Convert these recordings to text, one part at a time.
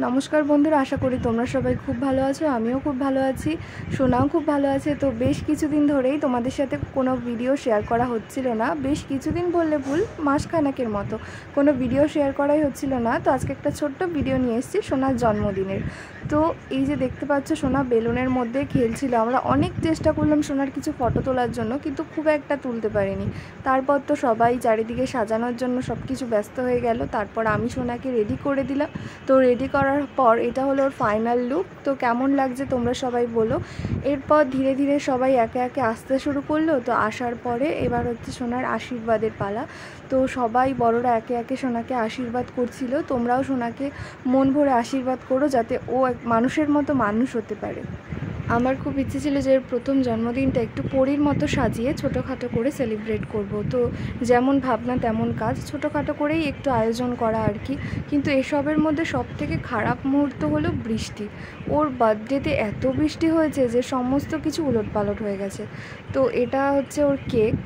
নমস্কার বন্ধুরা, আশা করি তোমরা সবাই খুব ভালো আছো। আমিও খুব ভালো আছি, সোনাও খুব ভালো আছে। তো বেশ কিছুদিন ধরেই তোমাদের সাথে কোনো ভিডিও শেয়ার করা হচ্ছিল না। বেশ কিছুদিন বললে ভুল, মাসখানেকের মতো কোনো ভিডিও শেয়ার করাই হচ্ছিল না। তো আজকে একটা ছোট্ট ভিডিও নিয়ে এসেছি সোনার জন্মদিনের। তো এই যে দেখতে পাচ্ছ, সোনা বেলুনের মধ্যে খেলছিল। আমরা অনেক চেষ্টা করলাম সোনার কিছু ফটো তোলার জন্য, কিন্তু খুব একটা তুলতে পারিনি। তারপর তো সবাই চারিদিকে সাজানোর জন্য সব কিছু ব্যস্ত হয়ে গেল। তারপর আমি সোনাকে রেডি করে দিলাম। তো রেডি করার পর এটা হলো ওর ফাইনাল লুক। তো কেমন লাগছে তোমরা সবাই বলো। এরপর ধীরে ধীরে সবাই একে একে আসতে শুরু করলো। তো আসার পরে এবার হচ্ছে সোনার আশীর্বাদের পালা। তো সবাই বড়রা একে একে সোনাকে আশীর্বাদ করছিল। তোমরাও সোনাকে মন ভরে আশীর্বাদ করো, যাতে ও এক মানুষের মতো মানুষ হতে পারে। আমার খুব ইচ্ছে ছিল যে প্রথম জন্মদিনটা একটু পরীর মতো সাজিয়ে ছোটোখাটো করে সেলিব্রেট করব। তো যেমন ভাবনা তেমন কাজ, ছোটোখাটো করেই একটু আয়োজন করা আর কি। কিন্তু এসবের মধ্যে সবথেকে খারাপ মুহূর্ত হলো বৃষ্টি। ওর বার্থডেতে এত বৃষ্টি হয়েছে যে সমস্ত কিছু উলটপালট হয়ে গেছে। তো এটা হচ্ছে ওর কেক।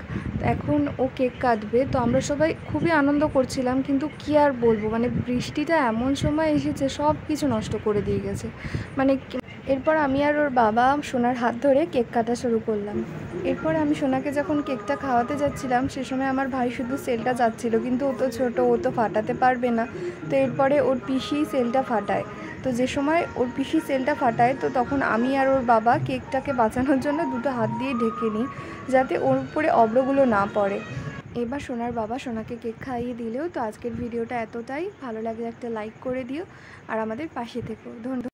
এখন ও কেক কাটবে। তো আমরা সবাই খুবই আনন্দ করছিলাম, কিন্তু কী আর বলবো, মানে বৃষ্টিটা এমন সময় এসেছে সব কিছু নষ্ট করে দিয়ে গেছে। মানে এরপর আমি আর ওর বাবা সোনার হাত ধরে কেক কাটা শুরু করলাম। এরপর আমি সোনাকে যখন কেকটা খাওয়াতে যাচ্ছিলাম, সে সময় আমার ভাই শুধু সেলটা যাচ্ছিলো, কিন্তু ও তো ছোটো, ও তো ফাটাতে পারবে না। তো এরপরে ওর পিসি সেলটা ফাটায়। তো যে সময় ওর পিসি সেলটা ফাটায়, তো তখন আমি আর ওর বাবা কেকটাকে বাঁচানোর জন্য দুটো হাত দিয়ে ঢেকে নিই, যাতে ওর উপরে অব্রগুলো না পড়ে। এবার সোনার বাবা সোনাকে কেক খাইয়ে দিলেও। তো আজকের ভিডিওটা এতটাই ভালো লাগলে একটা লাইক করে দিও আর আমাদের পাশে থেকো। ধন্যবাদ।